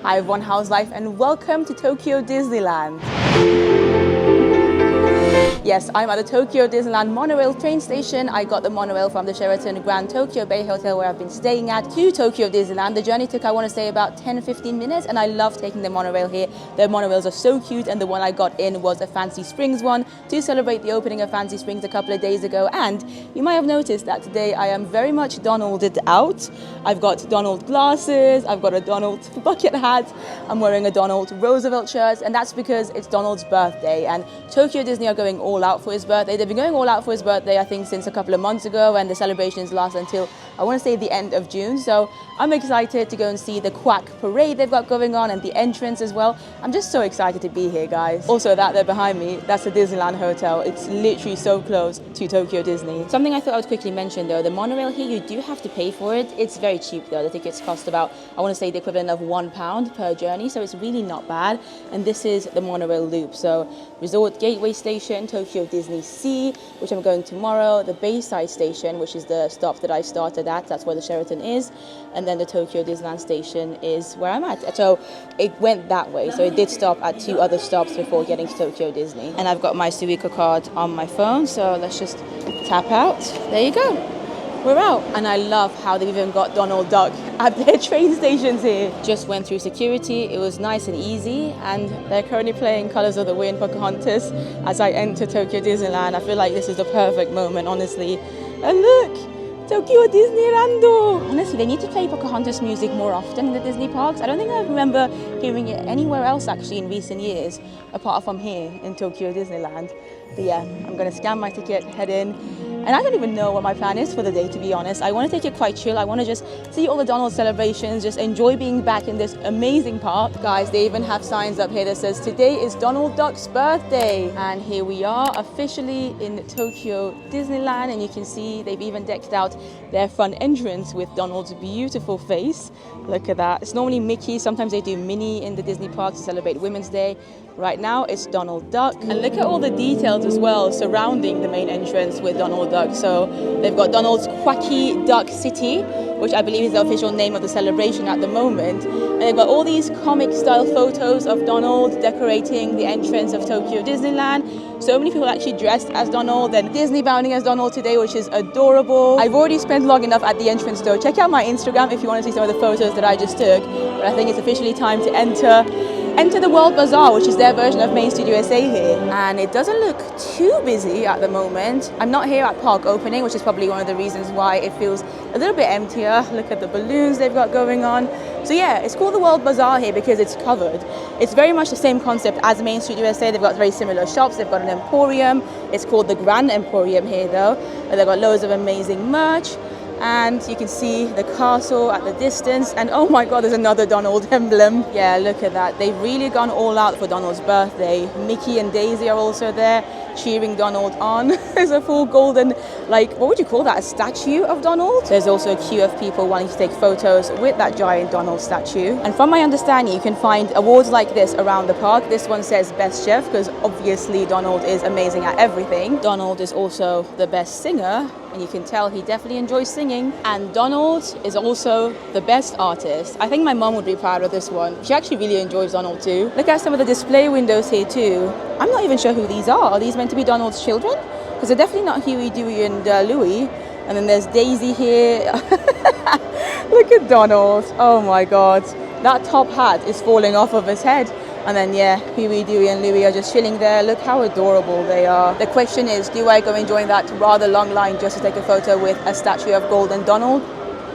Hi everyone, how's life and welcome to Tokyo Disneyland. Yes, I'm at the Tokyo Disneyland monorail train station. I got the monorail from the Sheraton Grand Tokyo Bay Hotel where I've been staying at to Tokyo Disneyland. The journey took, I want to say, about 10-15 minutes and I love taking the monorail here. The monorails are so cute and the one I got in was a Fancy Springs one to celebrate the opening of Fancy Springs a couple of days ago. And you might have noticed that today I am very much Donalded out. I've got Donald glasses, I've got a Donald bucket hat, I'm wearing a Donald Roosevelt shirt, and that's because it's Donald's birthday and Tokyo Disney are going all out for his birthday. They've been going all out for his birthday, I think, since a couple of months ago, and the celebrations last until, I want to say, the end of June. So I'm excited to go and see the Quack Parade they've got going on and the entrance as well. I'm just so excited to be here, guys. Also, that there behind me, that's the Disneyland Hotel. It's literally so close to Tokyo Disney. Something I thought I would quickly mention though, the monorail here, you do have to pay for it. It's very cheap though. The tickets cost about, I want to say, the equivalent of £1 per journey, so it's really not bad. And this is the monorail loop. So Resort Gateway Station, Tokyo Disney Sea, which I'm going tomorrow, the Bayside Station, which is the stop that I started at, that's where the Sheraton is, and then the Tokyo Disneyland Station is where I'm at. So it went that way, so it did stop at 2 other stops before getting to Tokyo Disney. And I've got my Suica card on my phone, so let's just tap out. There you go. We're out. And I love how they've even got Donald Duck at their train stations here. Just went through security. It was nice and easy. And they're currently playing Colors of the Wind, Pocahontas, as I enter Tokyo Disneyland. I feel like this is the perfect moment, honestly. And look, Tokyo Disneyland. Honestly, they need to play Pocahontas music more often in the Disney parks. I don't think I remember hearing it anywhere else actually in recent years, apart from here in Tokyo Disneyland. But yeah, I'm gonna scan my ticket, head in. And I don't even know what my plan is for the day, to be honest. I want to take it quite chill. I want to just see all the Donald celebrations, just enjoy being back in this amazing park. Guys, they even have signs up here that says, today is Donald Duck's birthday. And here we are, officially in Tokyo Disneyland. And you can see they've even decked out their front entrance with Donald's beautiful face. Look at that. It's normally Mickey. Sometimes they do Minnie in the Disney parks to celebrate Women's Day. Right now, it's Donald Duck. And look at all the details as well surrounding the main entrance with Donald Duck. So they've got Donald's Quacky Duck City, which I believe is the official name of the celebration at the moment. And they've got all these comic style photos of Donald decorating the entrance of Tokyo Disneyland. So many people actually dressed as Donald and Disney bounding as Donald today, which is adorable. I've already spent long enough at the entrance though. Check out my Instagram if you want to see some of the photos that I just took. But I think it's officially time to enter the World Bazaar, which is their version of Main Street USA here. And it doesn't look too busy at the moment. I'm not here at park opening, which is probably one of the reasons why it feels a little bit emptier. Look at the balloons they've got going on. So yeah, it's called the World Bazaar here because it's covered. It's very much the same concept as Main Street USA. They've got very similar shops. They've got an emporium. It's called the Grand Emporium here though. They've got loads of amazing merch. And you can see the castle at the distance, and oh my god, there's another Donald emblem. Yeah, look at that. They've really gone all out for Donald's birthday. Mickey and Daisy are also there cheering Donald on. There's a full golden, like, what would you call that, a statue of Donald? There's also a queue of people wanting to take photos with that giant Donald statue. And from my understanding, you can find awards like this around the park. This one says Best Chef, because obviously Donald is amazing at everything. Donald is also the best singer, and you can tell he definitely enjoys singing. And Donald is also the best artist. I think my mom would be proud of this one. She actually really enjoys Donald too. Look at some of the display windows here too. I'm not even sure who these are. Are these meant to be Donald's children? Because they're definitely not Huey, Dewey and Louie. And then there's Daisy here. Look at Donald. Oh my god. That top hat is falling off of his head. And then yeah, Huey, Dewey and Louie are just chilling there. Look how adorable they are. The question is, do I go and join that rather long line just to take a photo with a statue of Golden Donald?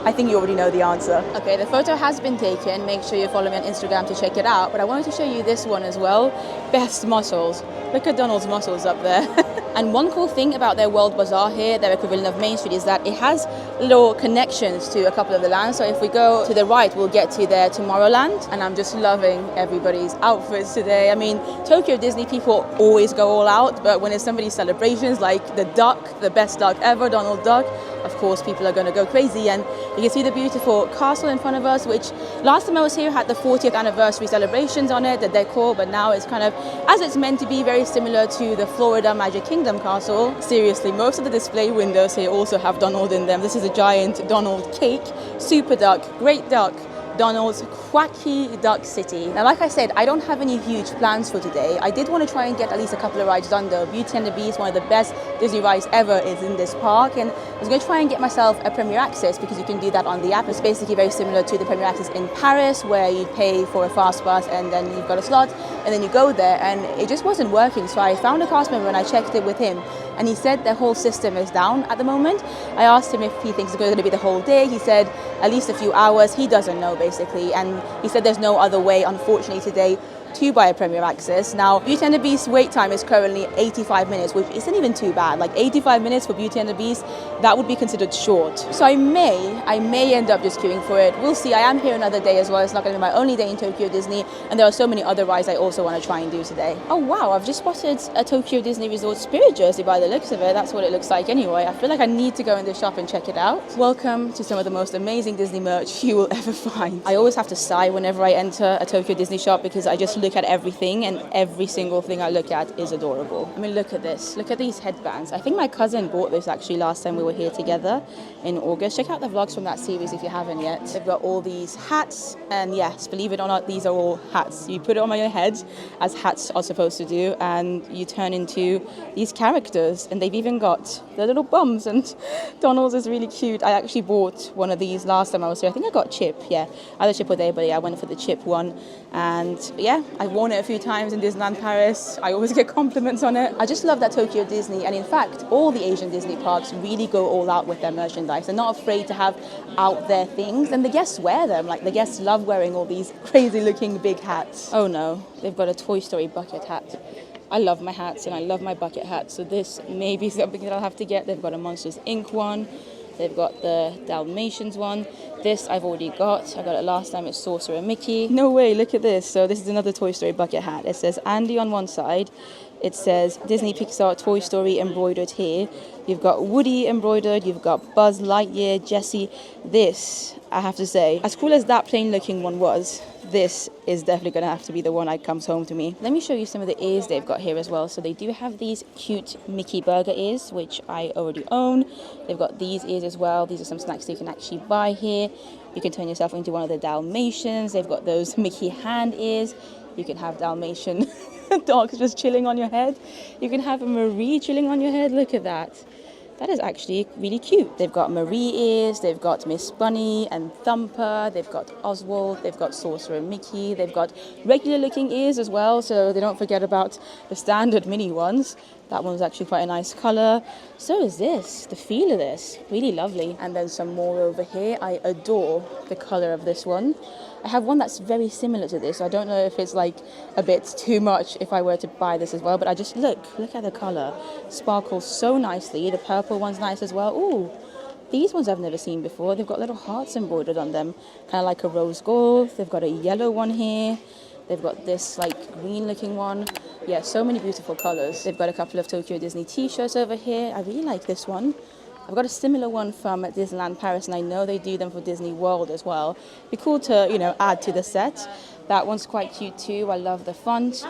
I think you already know the answer. Okay, the photo has been taken. Make sure you follow me on Instagram to check it out. But I wanted to show you this one as well. Best muscles. Look at Donald's muscles up there. And one cool thing about their World Bazaar here, their equivalent of Main Street, is that it has little connections to a couple of the lands. So if we go to the right, we'll get to their Tomorrowland. And I'm just loving everybody's outfits today. I mean, Tokyo Disney people always go all out, but when it's somebody's celebrations like the duck, the best duck ever, Donald Duck, of course people are going to go crazy. And you can see the beautiful castle in front of us, which last time I was here had the 40th anniversary celebrations on it, the decor, but now it's kind of, as it's meant to be, very similar to the Florida Magic Kingdom castle. Seriously, most of the display windows here also have Donald in them. This is a giant Donald cake, super duck, great duck, Donald's Quacky Duck City. Now, like I said, I don't have any huge plans for today. I did want to try and get at least a couple of rides done though. Beauty and the Beast, one of the best Disney rides ever, is in this park, and I was going to try and get myself a Premier Access because you can do that on the app. It's basically very similar to the Premier Access in Paris, where you pay for a fast pass and then you've got a slot and then you go there, and it just wasn't working. So I found a cast member and I checked it with him, and he said the whole system is down at the moment. I asked him if he thinks it's going to be the whole day. He said at least a few hours. He doesn't know basically, and he said there's no other way, unfortunately, today to buy a Premier Access. Now, Beauty and the Beast wait time is currently 85 minutes, which isn't even too bad. Like 85 minutes for Beauty and the Beast, that would be considered short. So I may end up just queuing for it. We'll see. I am here another day as well. It's not going to be my only day in Tokyo Disney, and there are so many other rides I also want to try and do today. Oh wow, I've just spotted a Tokyo Disney Resort Spirit jersey by the looks of it. That's what it looks like anyway. I feel like I need to go in the shop and check it out. Welcome to some of the most amazing Disney merch you will ever find. I always have to sigh whenever I enter a Tokyo Disney shop because I just look at everything, and every single thing I look at is adorable. I mean, look at this. Look at these headbands. I think my cousin bought this actually last time we were here together in August. Check out the vlogs from that series if you haven't yet. They've got all these hats, and yes, believe it or not, these are all hats. You put it on your head, as hats are supposed to do, and you turn into these characters, and they've even got the little bums, and Donald's is really cute. I actually bought one of these last time I was here. I think I got Chip, yeah. Either Chip or they, but yeah, I went for the Chip one, and yeah, I've worn it a few times in Disneyland Paris. I always get compliments on it. I just love that Tokyo Disney, and in fact all the Asian Disney parks really go all out with their merchandise. They're not afraid to have out there things, and the guests wear them. Like, the guests love wearing all these crazy looking big hats. Oh no, they've got a Toy Story bucket hat. I love my hats and I love my bucket hats, so this may be something that I'll have to get. They've got a Monsters Inc. one. They've got the Dalmatians one. This I've already got. I got it last time. It's Sorcerer Mickey. No way, look at this. So this is another Toy Story bucket hat. It says Andy on one side. It says Disney Pixar Toy Story embroidered here. You've got Woody embroidered. You've got Buzz Lightyear, Jessie. This, I have to say, as cool as that plain looking one was, this is definitely going to have to be the one that comes home to me. Let me show you some of the ears they've got here as well. So they do have these cute Mickey burger ears, which I already own. They've got these ears as well. These are some snacks you can actually buy here. You can turn yourself into one of the Dalmatians. They've got those Mickey hand ears. You can have Dalmatian dogs just chilling on your head. You can have a Marie chilling on your head. Look at that. That is actually really cute. They've got Marie ears, they've got Miss Bunny and Thumper, they've got Oswald, they've got Sorcerer Mickey, they've got regular looking ears as well, so they don't forget about the standard mini ones. That one's actually quite a nice colour. So is this. The feel of this, really lovely. And then some more over here. I adore the colour of this one. I have one that's very similar to this. I don't know if it's like a bit too much if I were to buy this as well, but I just look at the colour. Sparkles so nicely. The purple one's nice as well. Ooh, these ones I've never seen before. They've got little hearts embroidered on them, kind of like a rose gold. They've got a yellow one here. They've got this like green looking one. Yeah, so many beautiful colours. They've got a couple of Tokyo Disney t-shirts over here. I really like this one. I've got a similar one from Disneyland Paris, and I know they do them for Disney World as well. It'd be cool to, you know, add to the set. That one's quite cute too. I love the font.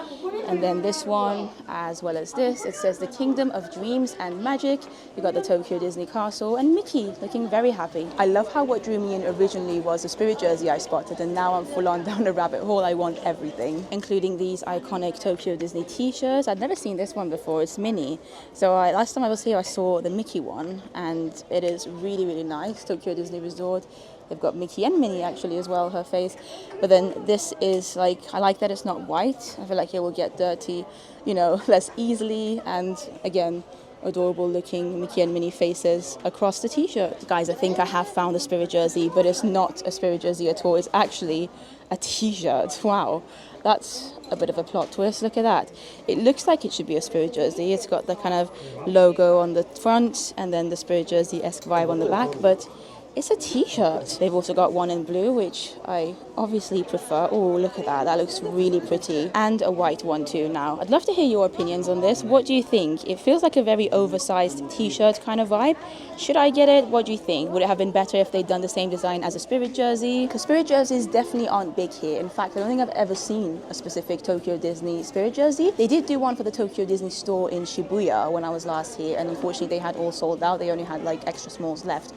And then this one, as well as this, it says the Kingdom of Dreams and Magic. You got the Tokyo Disney Castle and Mickey looking very happy. I love how what drew me in originally was a Spirit jersey I spotted, and now I'm full on down a rabbit hole. I want everything, including these iconic Tokyo Disney t-shirts. I'd never seen this one before. It's mini. So last time I was here, I saw the Mickey one, and it is really, really nice. Tokyo Disney Resort. They've got Mickey and Minnie actually as well, her face. But then this is like, I like that it's not white. I feel like it will get dirty, you know, less easily. And again, adorable looking Mickey and Minnie faces across the t-shirt. Guys, I think I have found a Spirit jersey, but it's not a Spirit jersey at all. It's actually a t-shirt. Wow. That's a bit of a plot twist. Look at that. It looks like it should be a Spirit jersey. It's got the kind of logo on the front and then the Spirit jersey-esque vibe on the back, but it's a t-shirt. They've also got one in blue, which I obviously prefer. Oh, look at that. That looks really pretty. And a white one too now. I'd love to hear your opinions on this. What do you think? It feels like a very oversized t-shirt kind of vibe. Should I get it? What do you think? Would it have been better if they'd done the same design as a Spirit jersey? Because Spirit jerseys definitely aren't big here. In fact, I don't think I've ever seen a specific Tokyo Disney Spirit jersey. They did do one for the Tokyo Disney store in Shibuya when I was last here, and unfortunately they had all sold out. They only had like extra smalls left.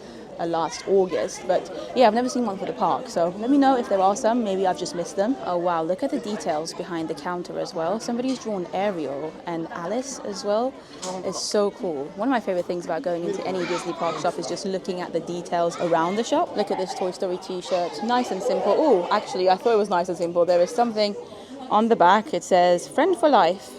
last August. But yeah, I've never seen one for the park, so let me know if there are some. Maybe I've just missed them. Oh wow, look at the details behind the counter as well. Somebody's drawn Ariel and Alice as well. It's so cool. One of my favorite things about going into any Disney park shop is just looking at the details around the shop. Look at this Toy Story t-shirt, nice and simple. Oh, actually I thought it was nice and simple. There is something on the back. It says "Friend for Life,"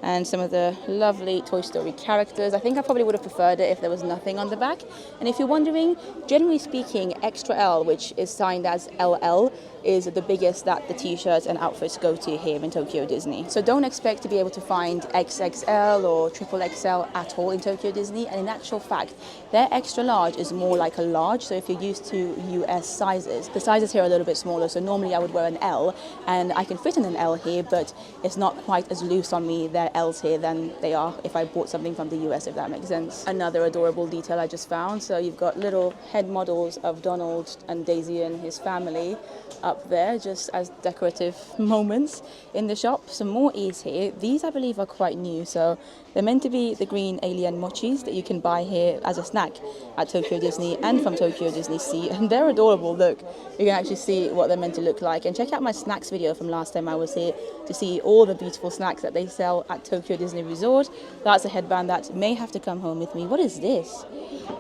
and some of the lovely Toy Story characters. I think I probably would have preferred it if there was nothing on the back. And if you're wondering, generally speaking, extra L, which is signed as LL, is the biggest that the t-shirts and outfits go to here in Tokyo Disney. So don't expect to be able to find XXL or XXL at all in Tokyo Disney. And in actual fact, their extra large is more like a large. So if you're used to US sizes, the sizes here are a little bit smaller. So normally I would wear an L, and I can fit in an L here, but it's not quite as loose on me, their L's here, than they are if I bought something from the US, if that makes sense. Another adorable detail I just found. So you've got little head models of Donald and Daisy and his family up there just as decorative moments in the shop. Some more E's here. These I believe are quite new, so they're meant to be the green alien mochis that you can buy here as a snack at Tokyo Disney and from Tokyo Disney Sea, and they're adorable. Look, you can actually see what they're meant to look like, and check out my snacks video from last time I was here to see all the beautiful snacks that they sell at Tokyo Disney Resort. That's a headband that may have to come home with me. What is this?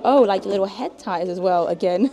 Oh, like little head ties as well, again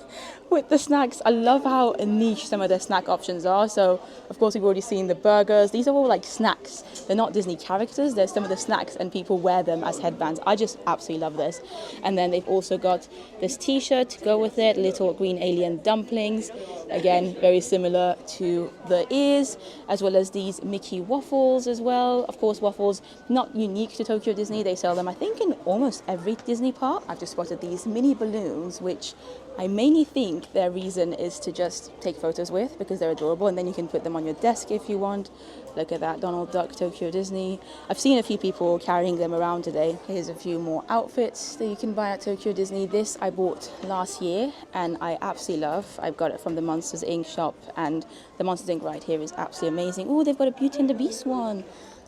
with the snacks. I love how niche some of their snack options are. So of course we've already seen the burgers. These are all like snacks. They're not Disney characters. They're some of the snacks, and people wear them as headbands. I just absolutely love this. And then they've also got this t-shirt to go with it, little green alien dumplings, again very similar to the ears, as well as these Mickey waffles as well. Of course, waffles not unique to Tokyo Disney. They sell them I think in almost every Disney park. I've just spotted these mini balloons, which I mainly think their reason is to just take photos with because they're adorable, and then you can put them on your desk if you want. Look at that, Donald Duck, Tokyo Disney. I've seen a few people carrying them around today. Here's a few more outfits that you can buy at Tokyo Disney. This I bought last year and I absolutely love. I've got it from the Monsters Inc. shop, and the Monsters Inc. right here is absolutely amazing. Oh, they've got a Beauty and the Beast one.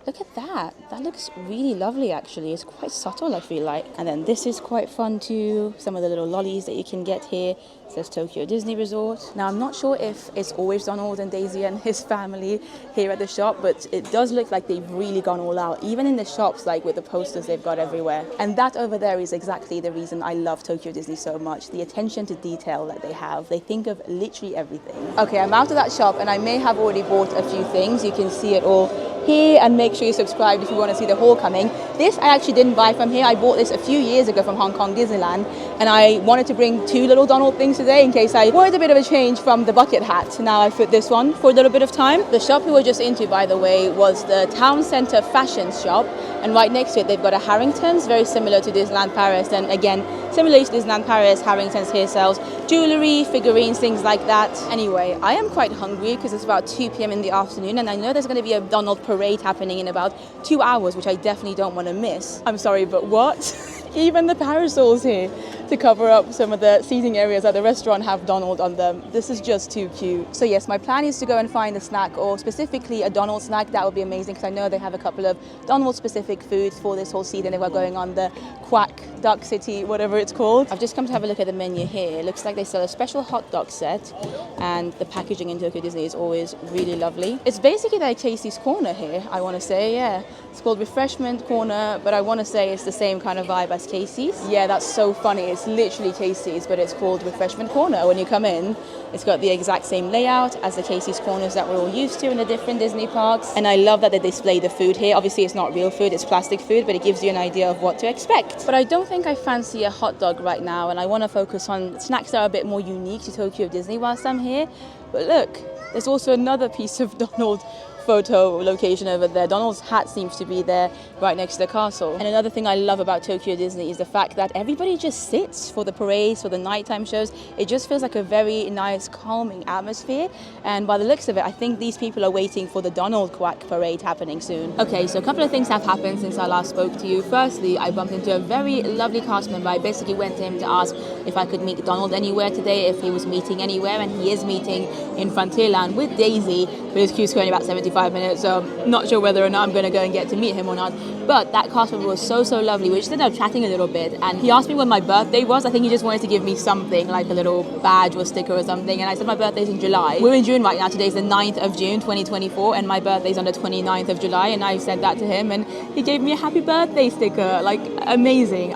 Look at that. That looks really lovely, actually. It's quite subtle, I feel like. And then this is quite fun too. Some of the little lollies that you can get here. It says Tokyo Disney Resort. Now, I'm not sure if it's always Donald and Daisy and his family here at the shop, but it does look like they've really gone all out, even in the shops, like with the posters they've got everywhere. And that over there is exactly the reason I love Tokyo Disney so much. The attention to detail that they have. They think of literally everything. Okay, I'm out of that shop and I may have already bought a few things. You can see it all here, and make sure you subscribe if you want to see the haul coming. This I actually didn't buy from here. I bought this a few years ago from Hong Kong Disneyland, and I wanted to bring two little Donald things today in case I wanted a bit of a change from the bucket hat. Now I fit this one for a little bit of time. The shop we were just into, by the way, was the Town Centre Fashion Shop, and right next to it they've got a Harrington's, very similar to Disneyland Paris. And again, similar to Disneyland Paris, Harrington's here sells jewellery, figurines, things like that. Anyway, I am quite hungry because it's about 2 p.m. in the afternoon, and I know there's going to be a Donald parade happening in about 2 hours, which I definitely don't want to miss. I'm sorry, but what? Even the parasols here to cover up some of the seating areas at the restaurant have Donald on them. This is just too cute. So yes, my plan is to go and find a snack, or specifically a Donald snack. That would be amazing because I know they have a couple of Donald specific foods for this whole season. They were going on the Quack Duck City, whatever it's called. I've just come to have a look at the menu here. It looks like they sell a special hot dog set, and the packaging in Tokyo Disney is always really lovely. It's basically like Casey's Corner here, I want to say. Yeah, it's called Refreshment Corner, but I want to say it's the same kind of vibe as Casey's. Yeah, that's so funny. It's literally Casey's, but it's called Refreshment Corner. When you come in, it's got the exact same layout as the Casey's Corners that we're all used to in the different Disney parks. And I love that they display the food here. Obviously, it's not real food, it's plastic food, but it gives you an idea of what to expect. But I don't think I fancy a hot dog right now, and I want to focus on snacks that are a bit more unique to Tokyo Disney whilst I'm here. But look, there's also another piece of Donald photo location over there. Donald's hat seems to be there right next to the castle. And another thing I love about Tokyo Disney is the fact that everybody just sits for the parades, for the nighttime shows. It just feels like a very nice, calming atmosphere. And by the looks of it, I think these people are waiting for the Donald Quack parade happening soon. Okay, so a couple of things have happened since I last spoke to you. Firstly, I bumped into a very lovely cast member. I basically went to him to ask if I could meet Donald anywhere today, if he was meeting anywhere, and he is meeting in Fantasyland with Daisy but his queue's only about 75 minutes, so not sure whether or not I'm going to go and get to meet him or not. But that cast member was so lovely. We just ended up chatting a little bit, and he asked me when my birthday was. I think he just wanted to give me something, like a little badge or sticker or something, and I said my birthday's in July. We're in June right now. Today's the 9th of June 2024, and my birthday's on the 29th of July, and I said that to him, and he gave me a happy birthday sticker. Like, amazing.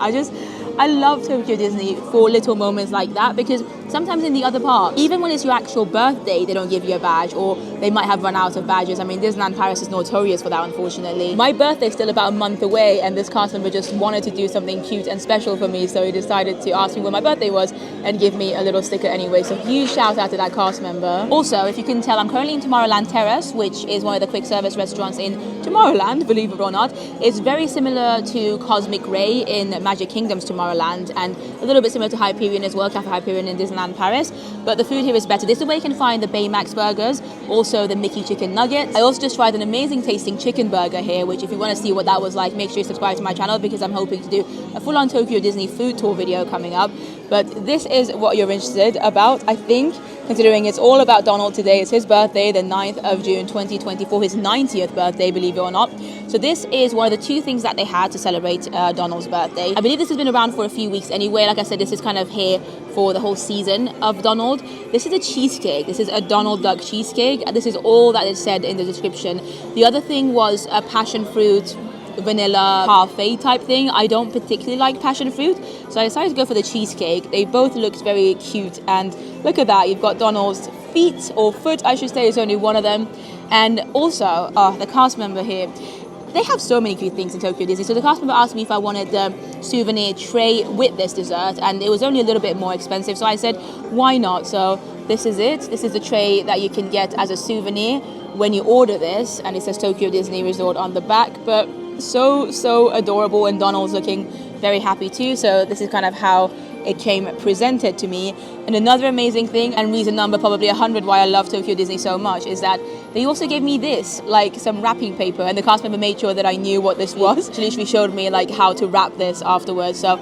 I love Tokyo Disney for little moments like that, because sometimes in the other parks, even when it's your actual birthday, they don't give you a badge, or they might have run out of badges. I mean, Disneyland Paris is notorious for that, unfortunately. My birthday's still about a month away, and this cast member just wanted to do something cute and special for me, so he decided to ask me when my birthday was and give me a little sticker anyway. So huge shout out to that cast member. Also, if you can tell, I'm currently in Tomorrowland Terrace, which is one of the quick service restaurants in Tomorrowland, believe it or not. It's very similar to Cosmic Ray in Magic Kingdom's Tomorrowland, and a little bit similar to Hyperion as well, Cafe Hyperion in Disneyland Paris, but the food here is better. This is where you can find the Baymax burgers, also the Mickey chicken nuggets. I also just tried an amazing tasting chicken burger here, which if you want to see what that was like, make sure you subscribe to my channel, because I'm hoping to do a full-on Tokyo Disney food tour video coming up. But this is what you're interested about, I think, considering it's all about Donald today. It's his birthday, the 9th of June 2024, his 90th birthday, believe it or not. So this is one of the two things that they had to celebrate Donald's birthday. I believe this has been around for a few weeks anyway. Like I said, this is kind of here for the whole season of Donald. This is a cheesecake. This is a Donald Duck cheesecake. This is all that is said in the description. The other thing was a passion fruit vanilla parfait type thing. I don't particularly like passion fruit, so I decided to go for the cheesecake. They both looked very cute, and look at that, you've got Donald's feet, or foot I should say, it's only one of them. And also the cast member here, they have so many cute things in Tokyo Disney. So the cast member asked me if I wanted the souvenir tray with this dessert, and it was only a little bit more expensive, so I said why not. So this is it. This is the tray that you can get as a souvenir when you order this, and it says Tokyo Disney Resort on the back. But so adorable, and Donald's looking very happy too. So this is kind of how it came presented to me. And another amazing thing, and reason number probably 100 why I love Tokyo Disney so much, is that they also gave me this, like some wrapping paper, and the cast member made sure that I knew what this was. She literally showed me like how to wrap this afterwards. So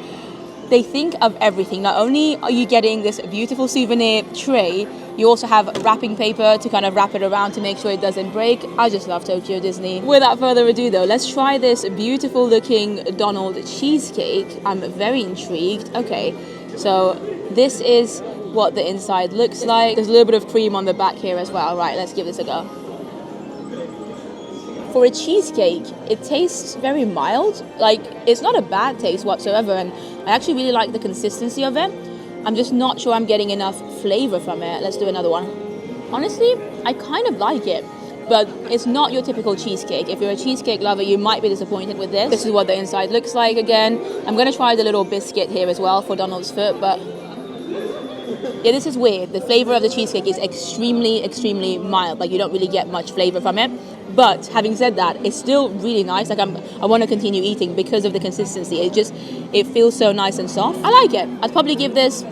they think of everything. Not only are you getting this beautiful souvenir tray, you also have wrapping paper to kind of wrap it around to make sure it doesn't break. I just love Tokyo Disney. Without further ado though, let's try this beautiful looking Donald cheesecake. I'm very intrigued. Okay, so this is what the inside looks like. There's a little bit of cream on the back here as well. Right, let's give this a go. For a cheesecake, it tastes very mild. Like, it's not a bad taste whatsoever, and I actually really like the consistency of it. I'm just not sure I'm getting enough flavor from it. Let's do another one. Honestly, I kind of like it, but it's not your typical cheesecake. If you're a cheesecake lover, you might be disappointed with this. This is what the inside looks like again. I'm going to try the little biscuit here as well for Donald's foot, but yeah, this is weird. The flavor of the cheesecake is extremely mild. Like, you don't really get much flavor from it. But having said that, it's still really nice. Like, I want to continue eating because of the consistency. It feels so nice and soft. I like it. I'd probably give this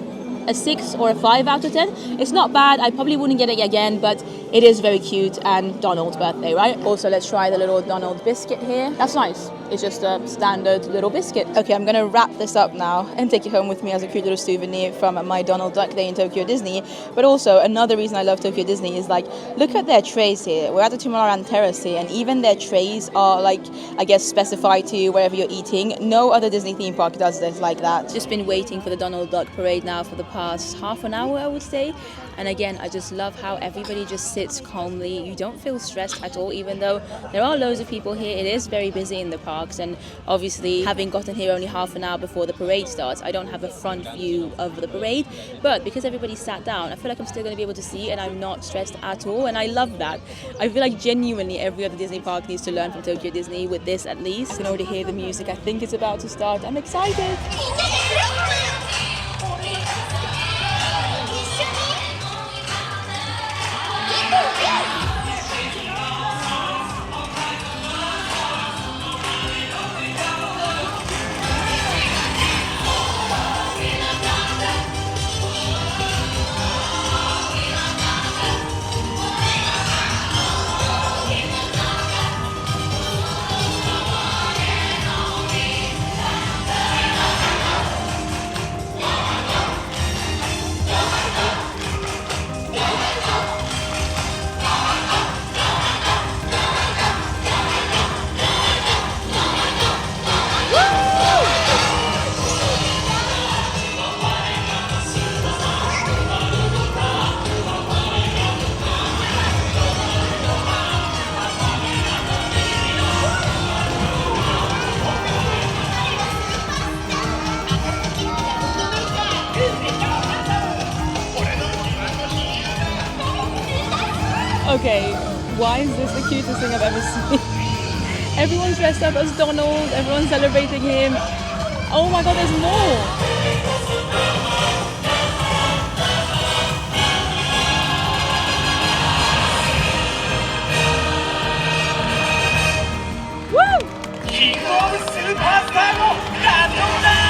a 6 or a 5 out of 10. It's not bad. I probably wouldn't get it again, but it is very cute, and Donald's birthday, right? Also, let's try the little Donald biscuit here. That's nice. It's just a standard little biscuit. Okay, I'm gonna wrap this up now and take it home with me as a cute little souvenir from my Donald Duck Day in Tokyo Disney. But also, another reason I love Tokyo Disney is, like, look at their trays here. We're at the Tomorrowland Terrace here, and even their trays are, like, I guess specified to wherever you're eating. No other Disney theme park does this like that. Just been waiting for the Donald Duck parade now for the past half an hour, I would say. And again, I just love how everybody just sits calmly. You don't feel stressed at all, even though there are loads of people here. It is very busy in the parks, and obviously, having gotten here only half an hour before the parade starts, I don't have a front view of the parade. But because everybody sat down, I feel like I'm still going to be able to see, and I'm not stressed at all. And I love that. I feel like genuinely every other Disney park needs to learn from Tokyo Disney with this, at least. I can already hear the music. I think it's about to start. I'm excited. Okay, why is this the cutest thing I've ever seen? Everyone's dressed up as Donald, everyone's celebrating him. Oh my god, there's more! Woo! King of Superstarの誕生だ!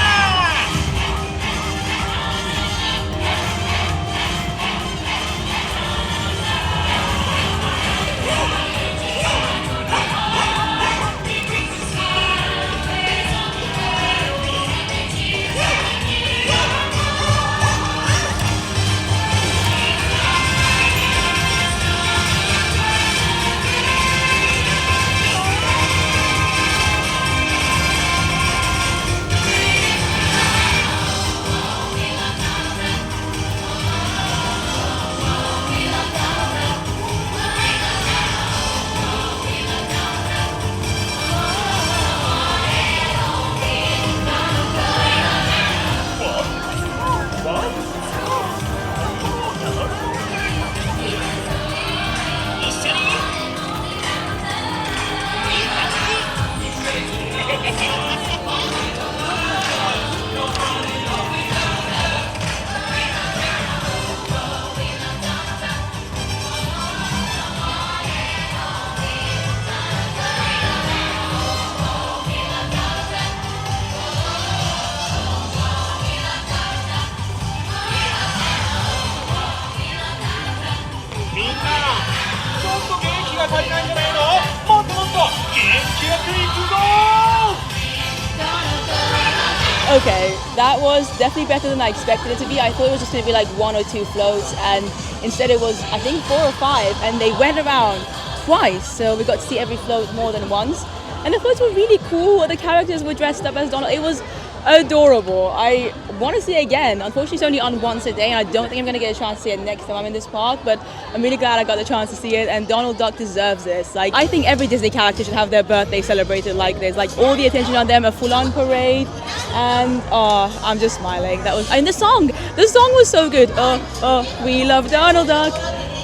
Okay, that was definitely better than I expected it to be. I thought it was just going to be like 1 or 2 floats, and instead it was, I think, 4 or 5, and they went around twice, so we got to see every float more than once. And the floats were really cool. The characters were dressed up as Donald. It was adorable. I want to see it again. Unfortunately, it's only on once a day, and I don't think I'm going to get a chance to see it next time I'm in this park, but I'm really glad I got the chance to see it, and Donald Duck deserves this. Like, I think every Disney character should have their birthday celebrated like this. Like, all the attention on them, a full-on parade, and oh, I'm just smiling. That was, and the song was so good. Oh, we love Donald Duck.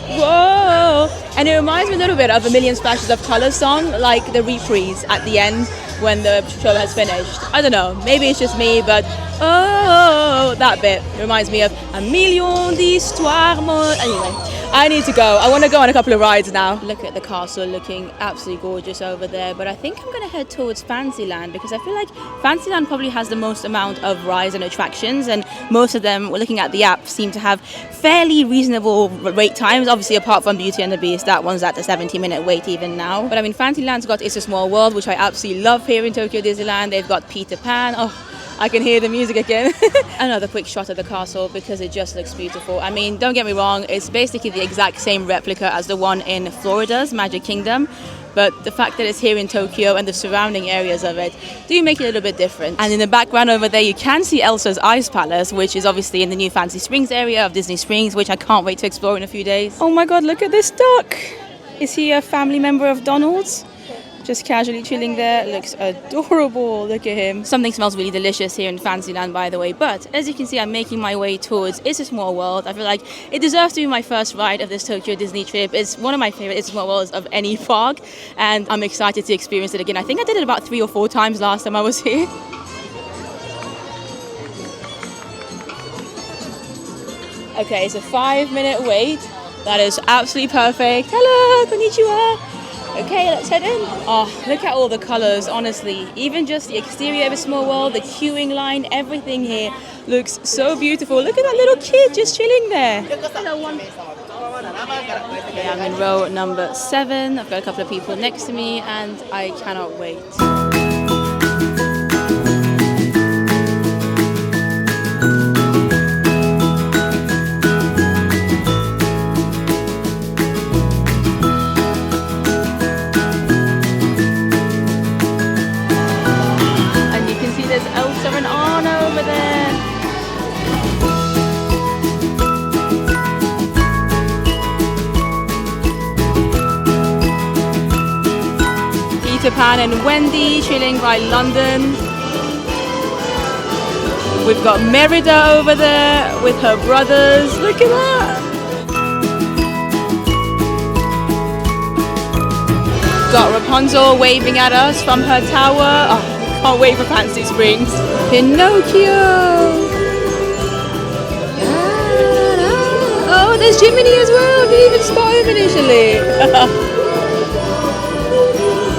Whoa! And it reminds me a little bit of A Million Splashes of Color song, like the reprise at the end when the show has finished. I don't know, maybe it's just me, but oh, that bit reminds me of A Million d'Histoires. Anyway, I need to go. I want to go on a couple of rides now. Look at the castle looking absolutely gorgeous over there, but I think I'm going to head towards Fantasyland because I feel like Fantasyland probably has the most amount of rides and attractions, and most of them, looking at the app, seem to have fairly reasonable wait times, obviously apart from Beauty and the Beast. That one's at a 70-minute wait even now. But I mean, Fantasyland's got It's a Small World, which I absolutely love here in Tokyo Disneyland. They've got Peter Pan. Oh, I can hear the music again. Another quick shot of the castle because it just looks beautiful. I mean, don't get me wrong, it's basically the exact same replica as the one in Florida's Magic Kingdom, but the fact that it's here in Tokyo and the surrounding areas of it do make it a little bit different. And in the background over there, you can see Elsa's Ice Palace, which is obviously in the new Fancy Springs area of Disney Springs, which I can't wait to explore in a few days. Oh my god, look at this duck! Is he a family member of Donald's? Just casually chilling there. Looks adorable. Look at him. Something smells really delicious here in Fantasyland, by the way. But as you can see, I'm making my way towards It's a Small World. I feel like it deserves to be my first ride of this Tokyo Disney trip. It's one of my favorite It's a Small Worlds of any park, and I'm excited to experience it again. I think I did it about 3 or 4 times last time I was here. Okay, it's a 5-minute wait. That is absolutely perfect. Hello, konnichiwa. Okay, let's head in. Oh, look at all the colors, honestly. Even just the exterior of A Small World, the queuing line, everything here looks so beautiful. Look at that little kid just chilling there. Okay, I'm in row number 7. I've got a couple of people next to me and I cannot wait. Elsa and Anna over there. Peter Pan and Wendy chilling by London. We've got Merida over there with her brothers. Look at that. got Rapunzel waving at us from her tower. Oh, can't wait for Fancy Springs. Pinocchio. Oh, there's Jiminy as well. Didn't even spot him initially.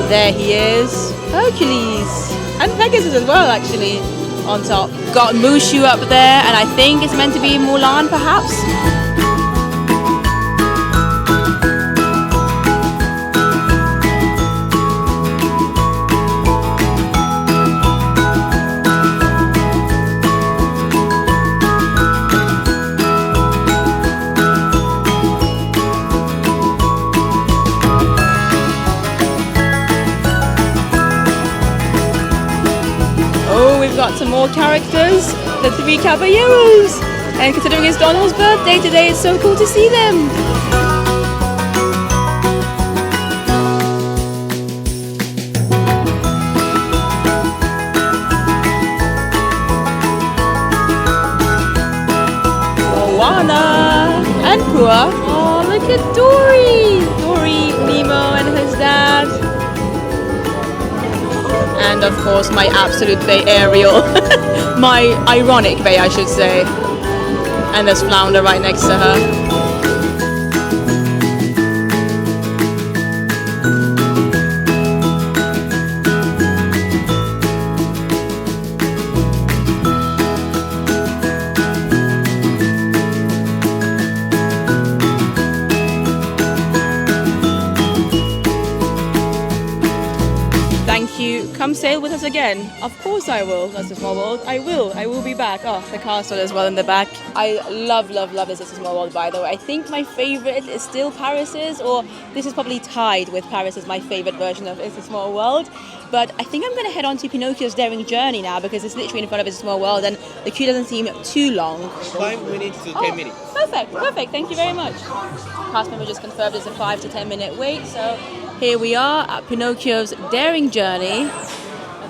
There he is. Hercules. And Pegasus as well, actually, on top. Got Mushu up there, and I think it's meant to be Mulan, perhaps. Got some more characters, the 3 Caballeros, and considering it's Donald's birthday today, it's so cool to see them. Moana and Pua. Oh, look at Dory, Nemo and his dad. And of course my absolute bay, Ariel. My ironic bay, I should say. And there's Flounder right next to her. Come sail with us again. Of course I will. That's a Small World. I will be back. Oh, the castle as well in the back. I love this It's a Small World, by the way. I think my favorite is still Paris's, or this is probably tied with Paris as my favorite version of It's a Small World. But I think I'm going to head on to Pinocchio's Daring Journey now, because it's literally in front of It's a Small World and the queue doesn't seem too long. 5 minutes to 10 minutes. Perfect. Thank you very much. Cast member just confirmed it's a 5 to 10 minute wait. So here we are at Pinocchio's Daring Journey.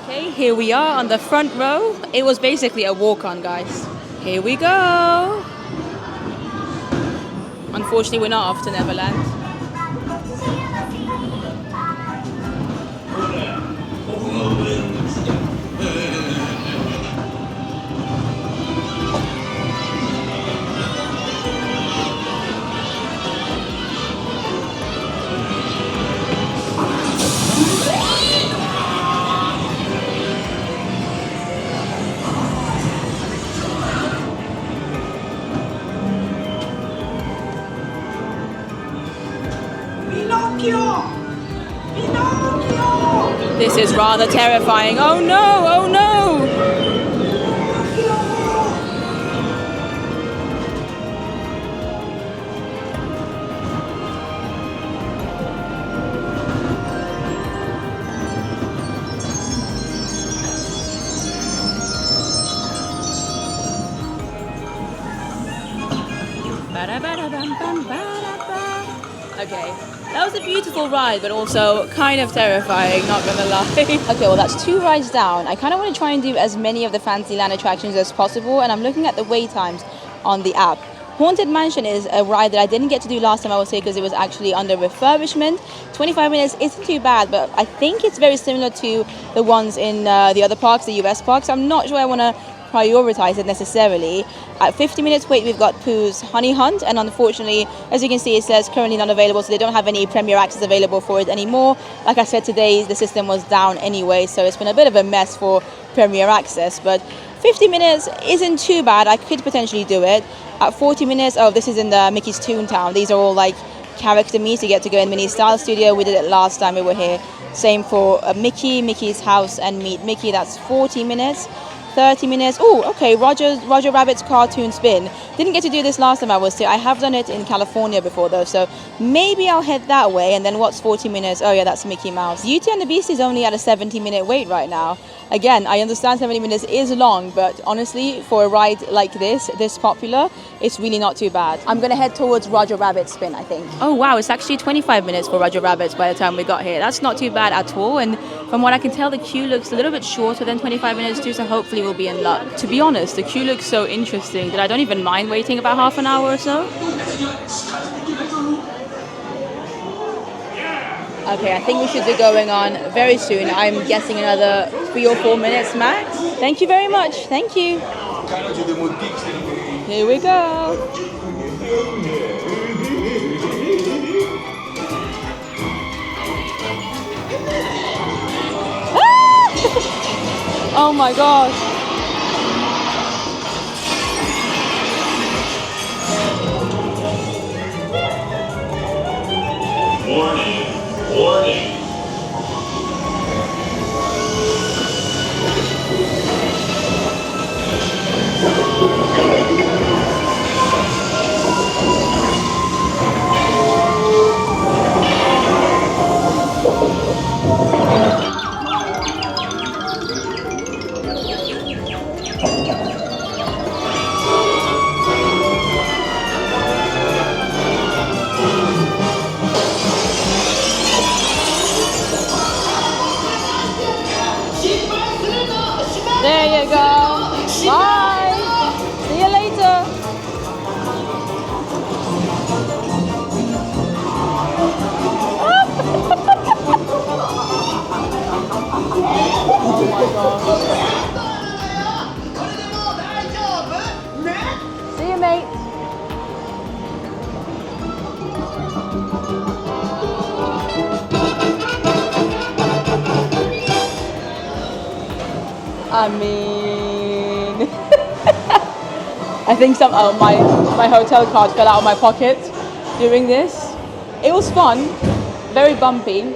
Okay, here we are on the front row. It was basically a walk-on, guys. Here we go. Unfortunately, we're not off to Neverland. This is rather terrifying. Oh no! Okay, that was a beautiful ride, but also kind of terrifying, not gonna lie. Okay, well that's 2 rides down. I kind of want to try and do as many of the Fantasyland attractions as possible, and I'm looking at the wait times on the app. Haunted Mansion is a ride that I didn't get to do last time, I would say, because it was actually under refurbishment. 25 minutes isn't too bad, but I think it's very similar to the ones in the other parks, the US parks. I'm not sure I want to prioritize it necessarily. At 50 minutes wait, we've got Pooh's Honey Hunt, and unfortunately, as you can see, it says currently not available, so they don't have any Premier Access available for it anymore. Like I said, today the system was down anyway, so it's been a bit of a mess for Premier Access, but 50 minutes isn't too bad. I could potentially do it. At 40 minutes, oh, this is in the Mickey's Toontown. These are all like character meets. You get to go in Minnie's Style Studio. We did it last time we were here. Same for Mickey's House and Meet Mickey. That's 40 minutes. 30 minutes. Oh, okay, Roger Rabbit's Cartoon Spin. Didn't get to do this last time I was here. I have done it in California before though, so maybe I'll head that way. And then what's 40 minutes? Oh yeah, that's Mickey Mouse. Beauty and the Beast is only at a 70-minute wait right now. Again, I understand 70 minutes is long, but honestly, for a ride like this popular, it's really not too bad. I'm gonna head towards Roger Rabbit's Spin, I think. Oh wow, it's actually 25 minutes for Roger Rabbit's by the time we got here. That's not too bad at all, and from what I can tell, the queue looks a little bit shorter than 25 minutes too, so hopefully we'll be in luck. To be honest, the queue looks so interesting that I don't even mind waiting about half an hour or so. Okay, I think we should be going on very soon. I'm guessing another 3 or 4 minutes max. Thank you very much. Thank you. Here we go. Oh my gosh. Warning, warning. There you go. Bye. See you later. Oh my gosh. See you, mate. I mean, I think my hotel card fell out of my pocket during this. It was fun, very bumpy.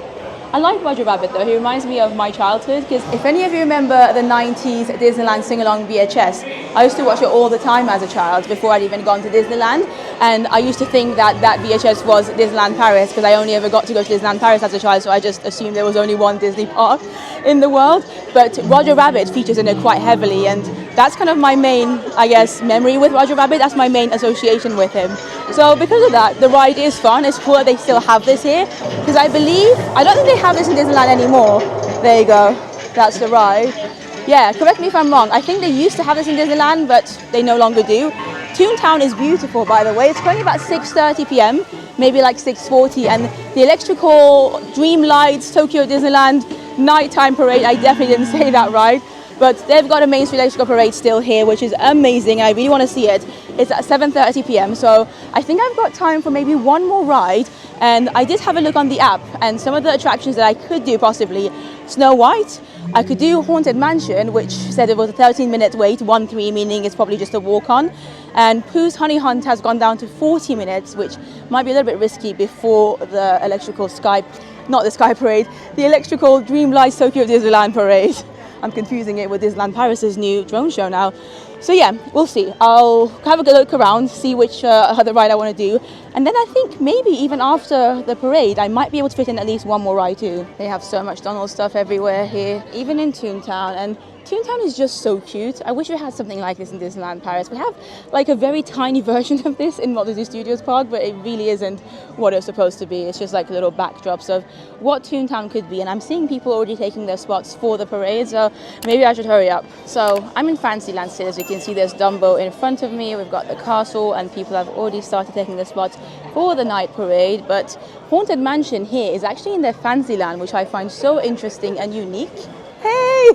I like Roger Rabbit though. He reminds me of my childhood because if any of you remember the 90s Disneyland sing-along VHS, I used to watch it all the time as a child before I'd even gone to Disneyland. And I used to think that VHS was Disneyland Paris because I only ever got to go to Disneyland Paris as a child, so I just assumed there was only one Disney park in the world. But Roger Rabbit features in it quite heavily, and that's kind of my main, I guess, memory with Roger Rabbit. That's my main association with him. So because of that, the ride is fun. It's cool that they still have this here because I don't think they have this in Disneyland anymore. There you go. That's the ride. Yeah, correct me if I'm wrong. I think they used to have this in Disneyland, but they no longer do. Toontown is beautiful, by the way. It's currently about 6:30 p.m., maybe like 6:40, and the electrical Dream Lights Tokyo Disneyland nighttime parade, I definitely didn't say that right, but they've got a Main Street Electrical Parade still here, which is amazing, and I really want to see it. It's at 7:30 p.m., so I think I've got time for maybe one more ride, and I did have a look on the app, and some of the attractions that I could do possibly, Snow White, I could do Haunted Mansion, which said it was a 13-minute wait, 1-3, meaning it's probably just a walk-on. And Pooh's Honey Hunt has gone down to 40 minutes, which might be a little bit risky before the the electrical Dream Lights Tokyo Disneyland parade. I'm confusing it with Disneyland Paris's new drone show now. So yeah, we'll see. I'll have a good look around, see which other ride I want to do. And then I think maybe even after the parade, I might be able to fit in at least one more ride too. They have so much Donald stuff everywhere here, even in Toontown. And Toontown is just so cute. I wish we had something like this in Disneyland Paris. We have like a very tiny version of this in Walt Disney Studios Park, but it really isn't what it's supposed to be. It's just like little backdrops of what Toontown could be. And I'm seeing people already taking their spots for the parade, so maybe I should hurry up. So I'm in Fantasyland still. As you can see, there's Dumbo in front of me. We've got the castle, and people have already started taking their spots for the night parade. But Haunted Mansion here is actually in their Fantasyland, which I find so interesting and unique. Hey!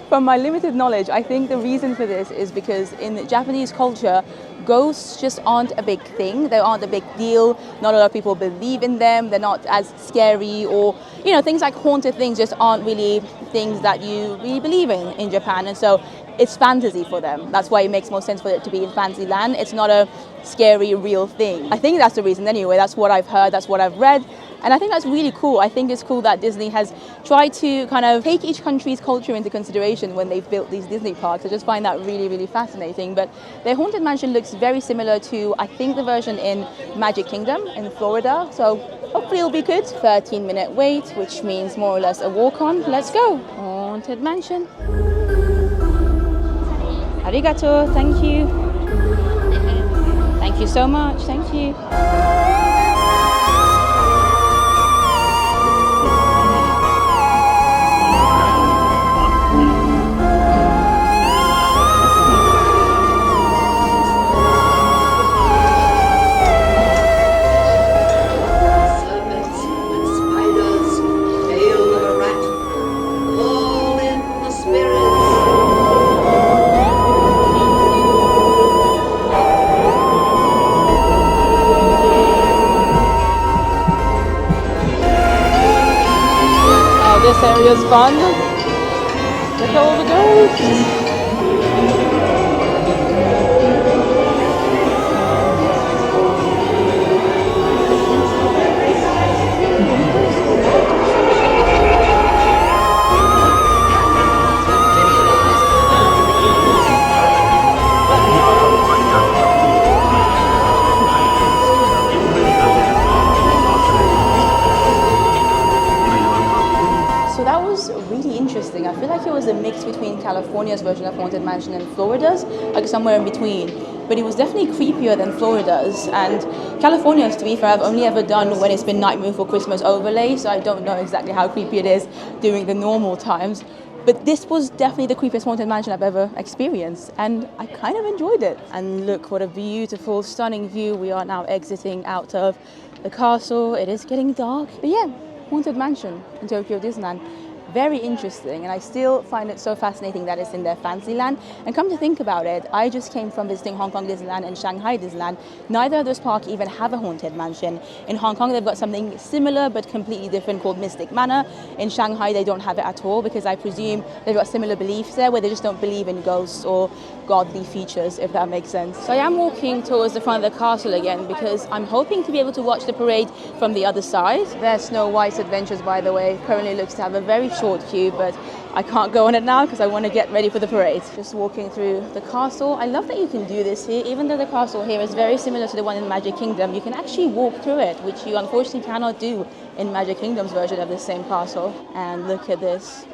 From my limited knowledge, I think the reason for this is because in Japanese culture, ghosts just aren't a big thing. They aren't a big deal. Not a lot of people believe in them. They're not as scary, or, you know, things like haunted things just aren't really things that you really believe in Japan. And so it's fantasy for them. That's why it makes more sense for it to be in Fantasyland. It's not a scary, real thing. I think that's the reason anyway. That's what I've heard. That's what I've read. And I think that's really cool. I think it's cool that Disney has tried to kind of take each country's culture into consideration when they've built these Disney parks. I just find that really, really fascinating. But their Haunted Mansion looks very similar to, I think, the version in Magic Kingdom in Florida. So hopefully it'll be good. 13-minute wait, which means more or less a walk-on. Let's go. Haunted Mansion. Arigato. Thank you. Thank you so much. Thank you. this area's fun. Look at all the ghosts. Really interesting. I feel like it was a mix between California's version of Haunted Mansion and Florida's, like somewhere in between. But it was definitely creepier than Florida's. And California's, to be fair, I've only ever done when it's been Nightmare Before Christmas overlay, so I don't know exactly how creepy it is during the normal times. But this was definitely the creepiest Haunted Mansion I've ever experienced, and I kind of enjoyed it. And look, what a beautiful, stunning view. We are now exiting out of the castle. It is getting dark. But yeah, Haunted Mansion in Tokyo Disneyland. Very interesting, and I still find it so fascinating that it's in their Fantasyland. And come to think about it, I just came from visiting Hong Kong Disneyland and Shanghai Disneyland. Neither of those parks even have a haunted mansion. In Hong Kong, they've got something similar but completely different called Mystic Manor. In Shanghai, they don't have it at all because I presume they've got similar beliefs there where they just don't believe in ghosts or godly features, if that makes sense. So I am walking towards the front of the castle again because I'm hoping to be able to watch the parade from the other side. There's Snow White's Adventures, by the way. Currently looks to have a very short queue, but I can't go on it now because I want to get ready for the parade. Just walking through the castle. I love that you can do this here. Even though the castle here is very similar to the one in Magic Kingdom, you can actually walk through it, which you unfortunately cannot do in Magic Kingdom's version of the same castle. And look at this.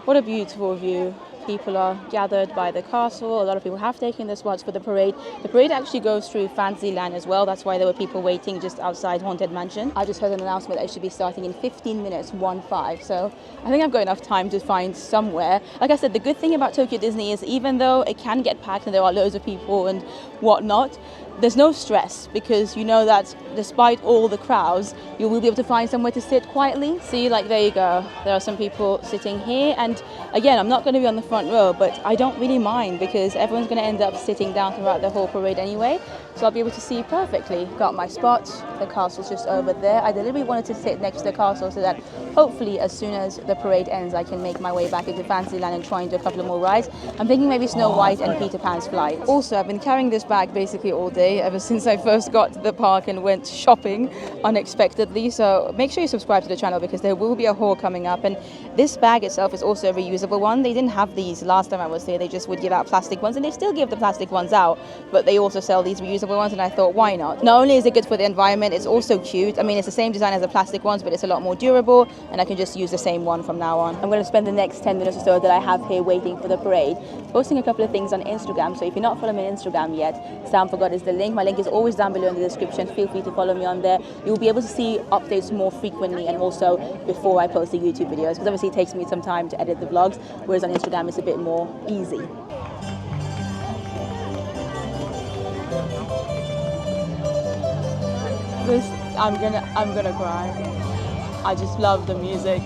What a beautiful view. People are gathered by the castle. A lot of people have taken their spots for the parade. The parade actually goes through Fantasyland as well. That's why there were people waiting just outside Haunted Mansion. I just heard an announcement that it should be starting in 15 minutes, 1-5. So I think I've got enough time to find somewhere. Like I said, the good thing about Tokyo Disney is even though it can get packed and there are loads of people and whatnot, there's no stress because you know that despite all the crowds, you will be able to find somewhere to sit quietly. See, like there you go. There are some people sitting here, and again, I'm not going to be on the front row, but I don't really mind because everyone's going to end up sitting down throughout the whole parade anyway, so I'll be able to see perfectly. Got my spot. The castle's just over there. I deliberately wanted to sit next to the castle so that hopefully as soon as the parade ends, I can make my way back into Fantasyland and try and do a couple of more rides. I'm thinking maybe Snow White and Peter Pan's Flight. Also, I've been carrying this bag basically all day ever since I first got to the park and went shopping unexpectedly, so make sure you subscribe to the channel because there will be a haul coming up. And this bag itself is also a reusable one. They didn't have these last time I was there. They just would give out plastic ones, and they still give the plastic ones out, but they also sell these reusable ones, and I thought, why not? Not only is it good for the environment, it's also cute. I mean, it's the same design as the plastic ones, but it's a lot more durable, and I can just use the same one from now on. I'm going to spend the next 10 minutes or so that I have here waiting for the parade, posting a couple of things on Instagram. So if you're not following me on Instagram yet, Sam Forgot is the link. My link is always down below in the description. Feel free to follow me on there. You'll be able to see updates more frequently and also before I post the YouTube videos, because obviously it takes me some time to edit the vlogs, whereas on Instagram it's a bit more easy. I'm gonna cry. I just love the music.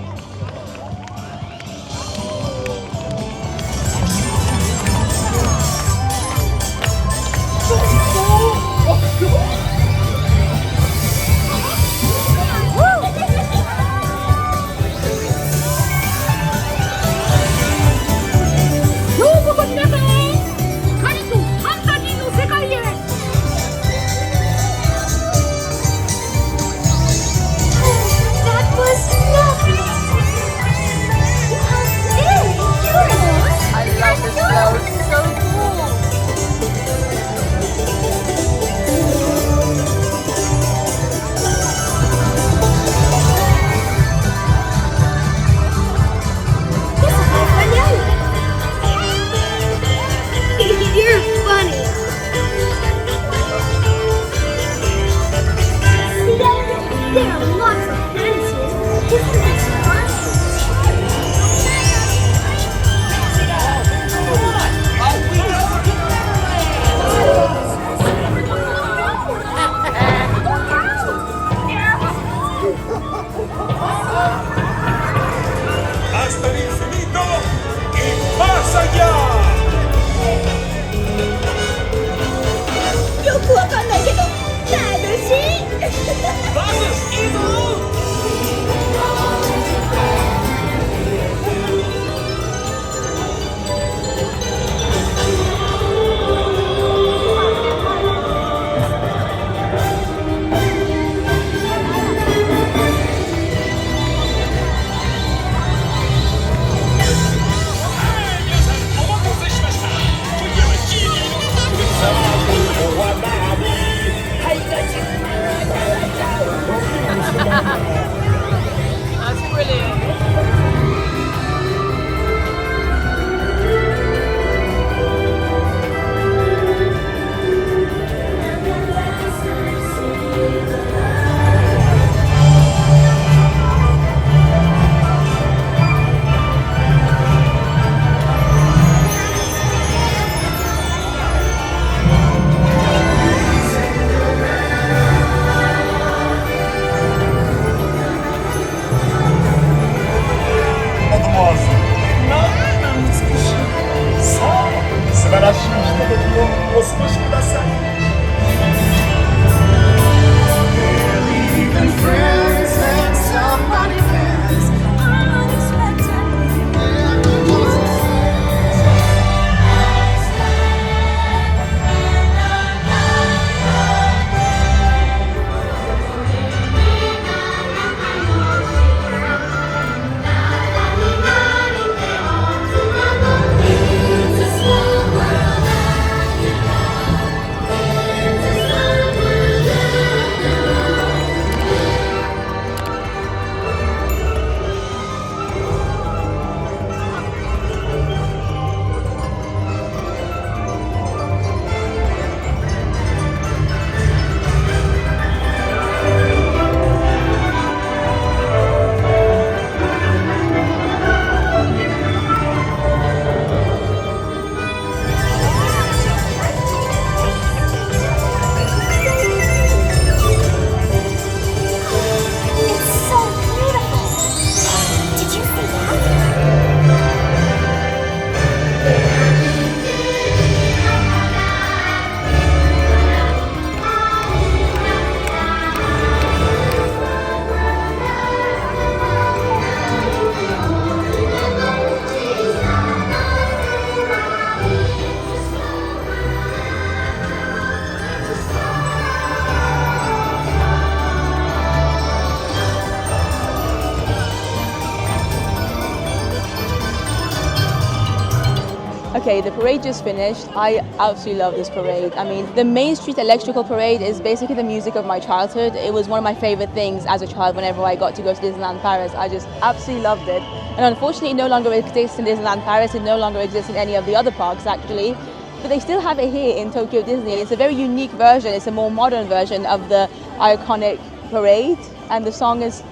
Okay, the parade just finished. I absolutely love this parade. I mean, the Main Street Electrical Parade is basically the music of my childhood. It was one of my favorite things as a child whenever I got to go to Disneyland Paris. I just absolutely loved it. And unfortunately, it no longer exists in Disneyland Paris. It no longer exists in any of the other parks, actually. But they still have it here in Tokyo Disney. It's a very unique version. It's a more modern version of the iconic parade. And the song is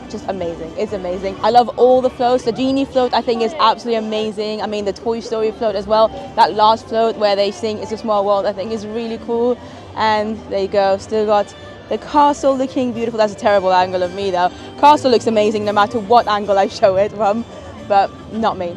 just amazing. It's amazing. I love all the floats. The Genie float I think is absolutely amazing. I mean the Toy Story float as well. That last float where they sing It's a Small World I think is really cool. And there you go. Still got the castle looking beautiful. That's a terrible angle of me though. Castle looks amazing no matter what angle I show it from. But not me.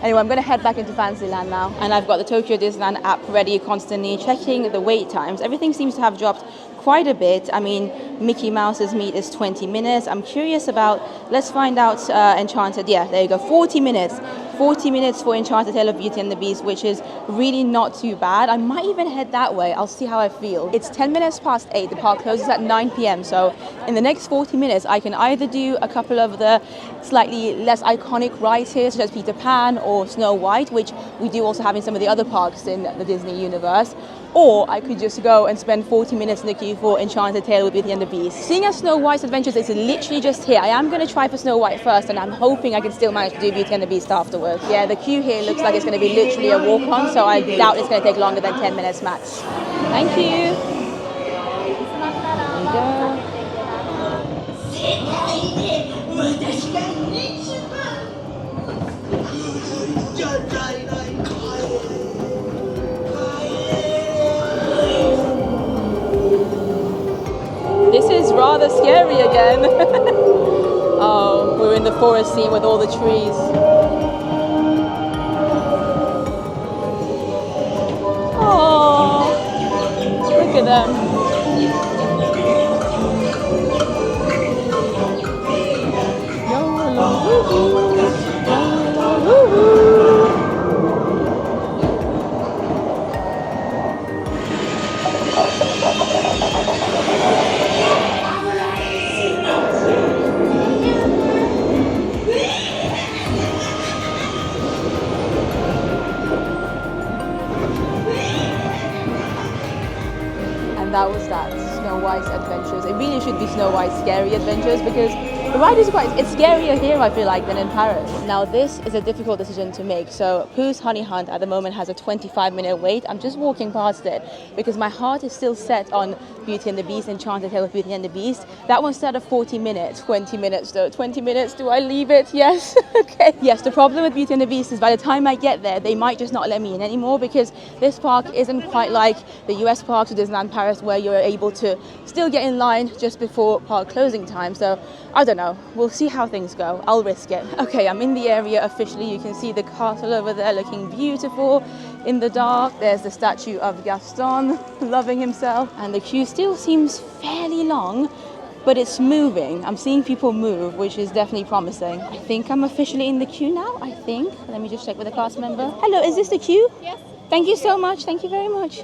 Anyway, I'm going to head back into Fantasyland now. And I've got the Tokyo Disneyland app ready, constantly checking the wait times. Everything seems to have dropped quite a bit. I mean, Mickey Mouse's meet is 20 minutes. I'm curious about, let's find out Enchanted. Yeah, there you go, 40 minutes. 40 minutes for Enchanted Tale of Beauty and the Beast, which is really not too bad. I might even head that way. I'll see how I feel. It's 10 minutes past 8. The park closes at 9 p.m. So in the next 40 minutes, I can either do a couple of the slightly less iconic rides here, such as Peter Pan or Snow White, which we do also have in some of the other parks in the Disney universe. Or I could just go and spend 40 minutes in the queue for Enchanted Tale of Beauty and the Beast. Seeing as Snow White's Adventures is literally just here, I am going to try for Snow White first, and I'm hoping I can still manage to do Beauty and the Beast afterwards. Yeah, the queue here looks like it's going to be literally a walk-on, so I doubt it's going to take longer than 10 minutes max. Thank you. There you go. This is rather scary again. Oh, we're in the forest scene with all the trees. Oh, look at them. That was that, Snow White's Adventures. It really should be Snow White's Scary Adventures because the ride is it's scarier here I feel like than in Paris. Now this is a difficult decision to make. So Pooh's Honey Hunt at the moment has a 25-minute wait. I'm just walking past it because my heart is still set on Beauty and the Beast, Enchanted Tale of Beauty and the Beast. That one started 40 minutes, 20 minutes though. 20 minutes, do I leave it? Yes, okay. Yes, the problem with Beauty and the Beast is by the time I get there, they might just not let me in anymore because this park isn't quite like the US parks or Disneyland Paris where you're able to still get in line just before park closing time. So I don't know, we'll see how things go. I'll risk it. Okay, I'm in the area officially. You can see the castle over there looking beautiful in the dark. There's the statue of Gaston loving himself, and the queue still seems fairly long, but it's moving. I'm seeing people move, which is definitely promising. I think I'm officially in the queue now, I think. Let me just check with the class member. Hello, is this the queue? Yes. Thank you so much. Thank you very much.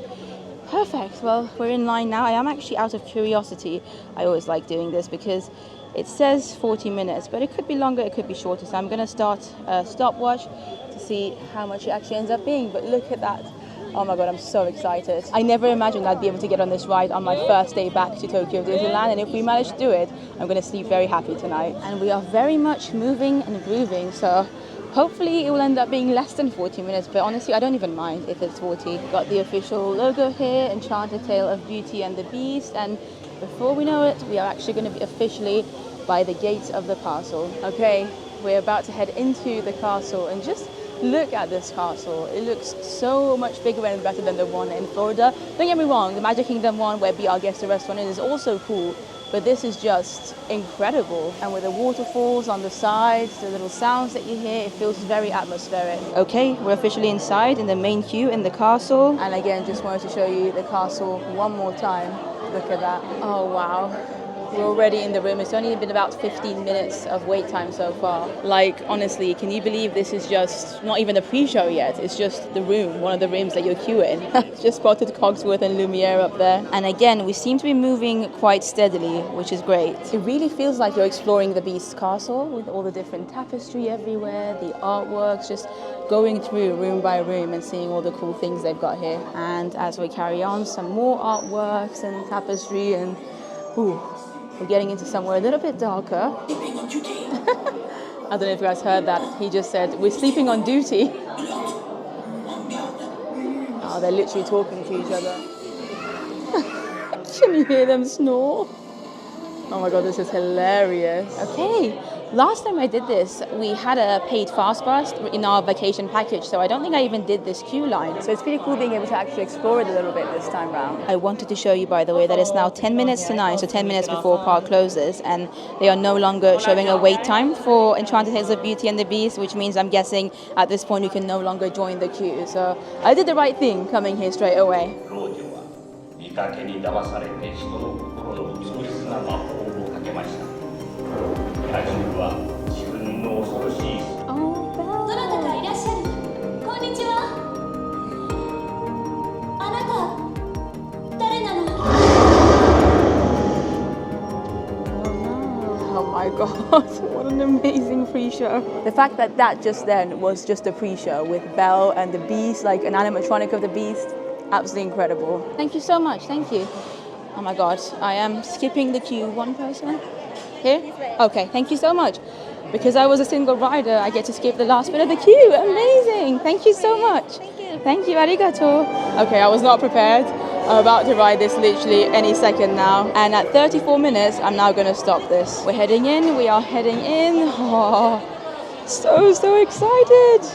Perfect. Well, we're in line now. I am actually out of curiosity. I always like doing this because it says 40 minutes, but it could be longer, it could be shorter. So I'm going to start a stopwatch to see how much it actually ends up being. But look at that. Oh my God, I'm so excited. I never imagined I'd be able to get on this ride on my first day back to Tokyo Disneyland. And if we manage to do it, I'm going to sleep very happy tonight. And we are very much moving and grooving. So hopefully it will end up being less than 40 minutes, but honestly, I don't even mind if it's 40. Got the official logo here, Enchanted Tale of Beauty and the Beast, and before we know it, we are actually going to be officially by the gates of the castle. Okay, we're about to head into the castle, and just look at this castle. It looks so much bigger and better than the one in Florida. Don't get me wrong, the Magic Kingdom one where Be Our Guest, the restaurant is also cool, but this is just incredible. And with the waterfalls on the sides, the little sounds that you hear, it feels very atmospheric. Okay, we're officially inside in the main queue in the castle. And again, just wanted to show you the castle one more time. Look at that. Oh, wow. We're already in the room. It's only been about 15 minutes of wait time so far. Like, honestly, can you believe this is just not even a pre-show yet? It's just the room, one of the rooms that you're queuing. Just spotted Cogsworth and Lumiere up there. And again, we seem to be moving quite steadily, which is great. It really feels like you're exploring the Beast's castle with all the different tapestry everywhere, the artworks, just going through room by room and seeing all the cool things they've got here. And as we carry on, some more artworks and tapestry, and ooh, we're getting into somewhere a little bit darker. Sleeping on duty. I don't know if you guys heard that. He just said, we're sleeping on duty. Oh, they're literally talking to each other. Can you hear them snore? Oh my God, this is hilarious. Okay, last time I did this, we had a paid fast pass in our vacation package, so I don't think I even did this queue line. So it's pretty cool being able to actually explore it a little bit this time round. I wanted to show you, by the way, that it's now 10 minutes to 9, so 10 minutes before park closes, and they are no longer showing a wait time for Enchanted Tales of Beauty and the Beast, which means I'm guessing at this point you can no longer join the queue. So I did the right thing coming here straight away. 見かけに騙されて人の心を潰すな魔法をかけました。野獣は自分の恐ろしい。どなたかいらっしゃる。こんにちは。あなた誰なの？ Oh my God, what an amazing pre-show. The fact that that just then was just a pre-show with Belle and the Beast, like an animatronic of the Beast. Absolutely incredible. Thank you so much. Thank you. Oh my God, I am skipping the queue. One person here? Okay, thank you so much. Because I was a single rider, I get to skip the last bit of the queue. Amazing. Thank you so much. Thank you. Thank you, arigato. Okay, I was not prepared. I'm about to ride this literally any second now. And at 34 minutes, I'm now going to stop this. We're heading in. We are heading in. Oh, so excited.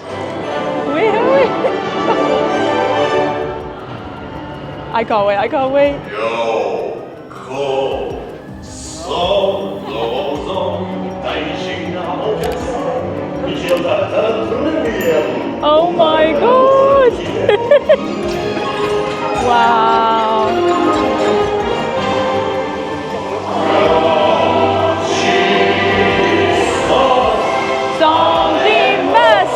We're here. I can't wait, I can't wait. Oh my God! Wow! Zombie mess!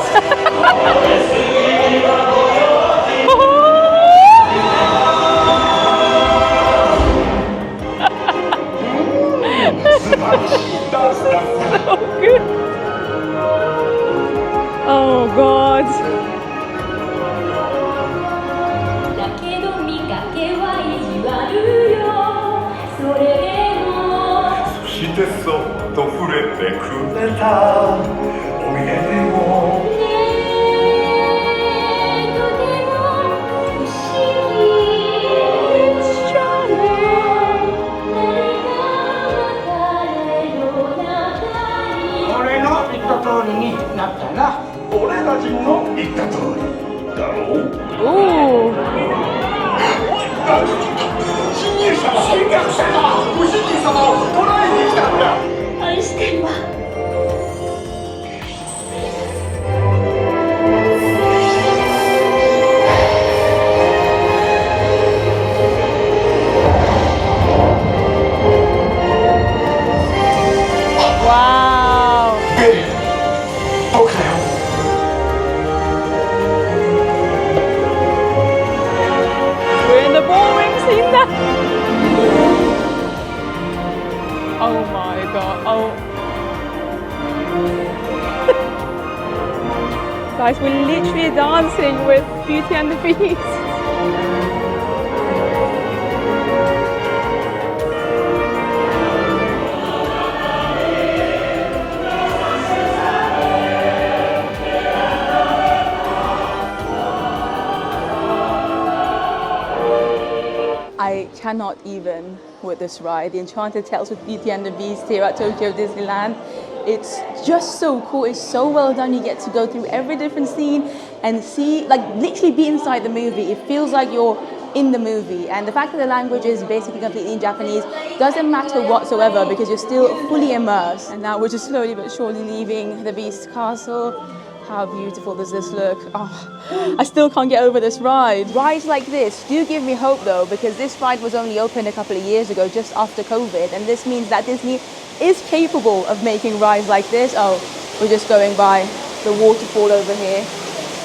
So good. Oh God. だけど見かけは意地悪よ。それでもそしてそっと触れてくれたおめでもねえとても不思議。It's charming. 俺の言った通りになったな。俺たちの言った通りだろう。Ooh. 侵入者は侵略者だ。ご主人様を捕らえに来たんだ。愛してるわ。Wow. 僕だよ。We're in the ballroom scene now. Oh my God. Oh. Guys, we're literally dancing with Beauty and the Beast. I cannot even with this ride. The Enchanted Tales of Beauty and the Beast here at Tokyo Disneyland. It's just so cool. It's so well done. You get to go through every different scene and see, like, literally be inside the movie. It feels like you're in the movie. And the fact that the language is basically completely in Japanese doesn't matter whatsoever because you're still fully immersed. And now we're just slowly but surely leaving the Beast Castle. How beautiful does this look? Oh, I still can't get over this ride. Rides like this do give me hope though, because this ride was only opened a couple of years ago, just after COVID, and this means that Disney is capable of making rides like this. Oh, we're just going by the waterfall over here.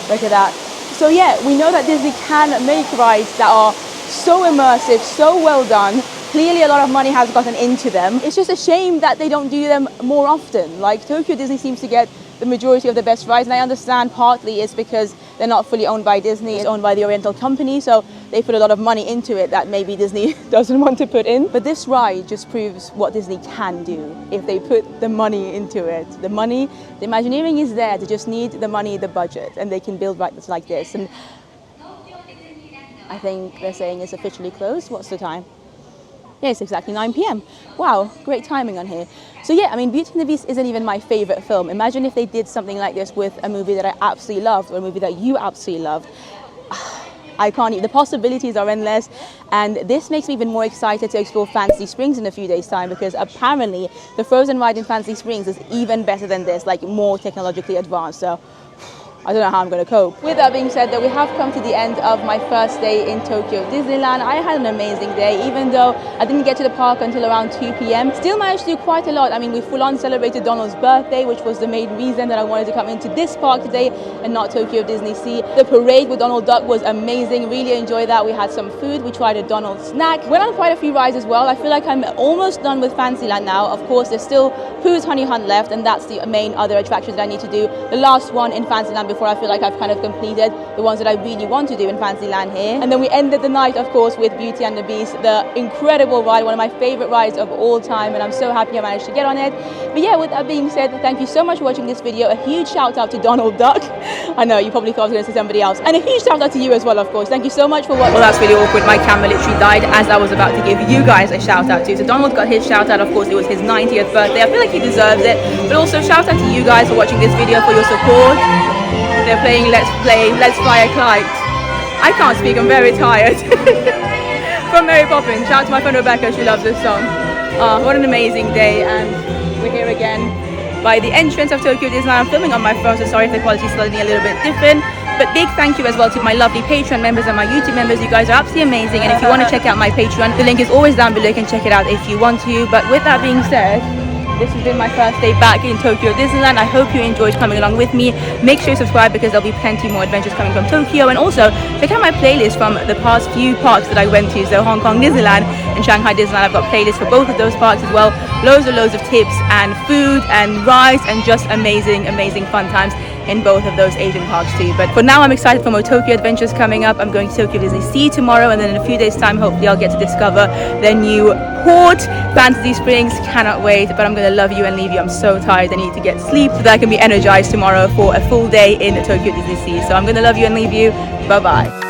Look at that. So yeah, we know that Disney can make rides that are so immersive, so well done. Clearly a lot of money has gotten into them. It's just a shame that they don't do them more often. Like Tokyo Disney seems to get the majority of the best rides, and I understand partly it's because they're not fully owned by Disney, it's owned by the Oriental company, so they put a lot of money into it that maybe Disney doesn't want to put in. But this ride just proves what Disney can do if they put the money into it. The money, the Imagineering is there, they just need the money, the budget, and they can build rides like this. And I think they're saying it's officially closed. What's the time? Yeah, it's exactly 9 p.m. Wow, great timing on here. So yeah, I mean, Beauty and the Beast isn't even my favorite film. Imagine if they did something like this with a movie that I absolutely loved, or a movie that you absolutely loved. I can't even, the possibilities are endless, and this makes me even more excited to explore Fantasy Springs in a few days' time, because apparently the Frozen ride in Fantasy Springs is even better than this, like more technologically advanced. So I don't know how I'm going to cope. With that being said, though, we have come to the end of my first day in Tokyo Disneyland. I had an amazing day, even though I didn't get to the park until around 2 p.m. Still managed to do quite a lot. I mean, we full-on celebrated Donald's birthday, which was the main reason that I wanted to come into this park today and not Tokyo Disney Sea. The parade with Donald Duck was amazing. Really enjoyed that. We had some food. We tried a Donald snack. Went on quite a few rides as well. I feel like I'm almost done with Fantasyland now. Of course, there's still Pooh's Honey Hunt left, and that's the main other attraction that I need to do. The last one in Fantasyland before I feel like I've kind of completed the ones that I really want to do in Fantasyland here. And then we ended the night, of course, with Beauty and the Beast, the incredible ride, one of my favorite rides of all time, and I'm so happy I managed to get on it. But yeah, with that being said, thank you so much for watching this video. A huge shout out to Donald Duck. I know, you probably thought I was going to say somebody else. And a huge shout out to you as well, of course. Thank you so much for watching. Well, that's really awkward. My camera literally died as I was about to give you guys a shout out to. So Donald got his shout out, of course, it was his 90th birthday. I feel like he deserves it. But also shout out to you guys for watching this video, for your support. They're playing Let's Fly a Kite. I can't speak, I'm very tired. From Mary Poppins. Shout out to my friend Rebecca, she loves this song. What an amazing day, and we're here again by the entrance of Tokyo Disneyland. I'm filming on my phone, so sorry if the quality is slightly a little bit different. But big thank you as well to my lovely Patreon members and my YouTube members. You guys are absolutely amazing, and if you want to check out my Patreon, the link is always down below. You can check it out if you want to. But with that being said, this has been my first day back in Tokyo Disneyland. I hope you enjoyed coming along with me. Make sure you subscribe, because there'll be plenty more adventures coming from Tokyo. And also check out my playlist from the past few parks that I went to. So Hong Kong Disneyland and Shanghai Disneyland, I've got playlists for both of those parks as well. Loads of tips and food and rides and just amazing fun times in both of those Asian parks too. But for now, I'm excited for more Tokyo adventures coming up. I'm going to Tokyo Disney Sea tomorrow, and then in a few days time, hopefully I'll get to discover their new port, Fantasy Springs. Cannot wait, but I'm going to love you and leave you. I'm so tired. I need to get sleep so that I can be energized tomorrow for a full day in Tokyo Disney Sea. So I'm going to love you and leave you. Bye bye.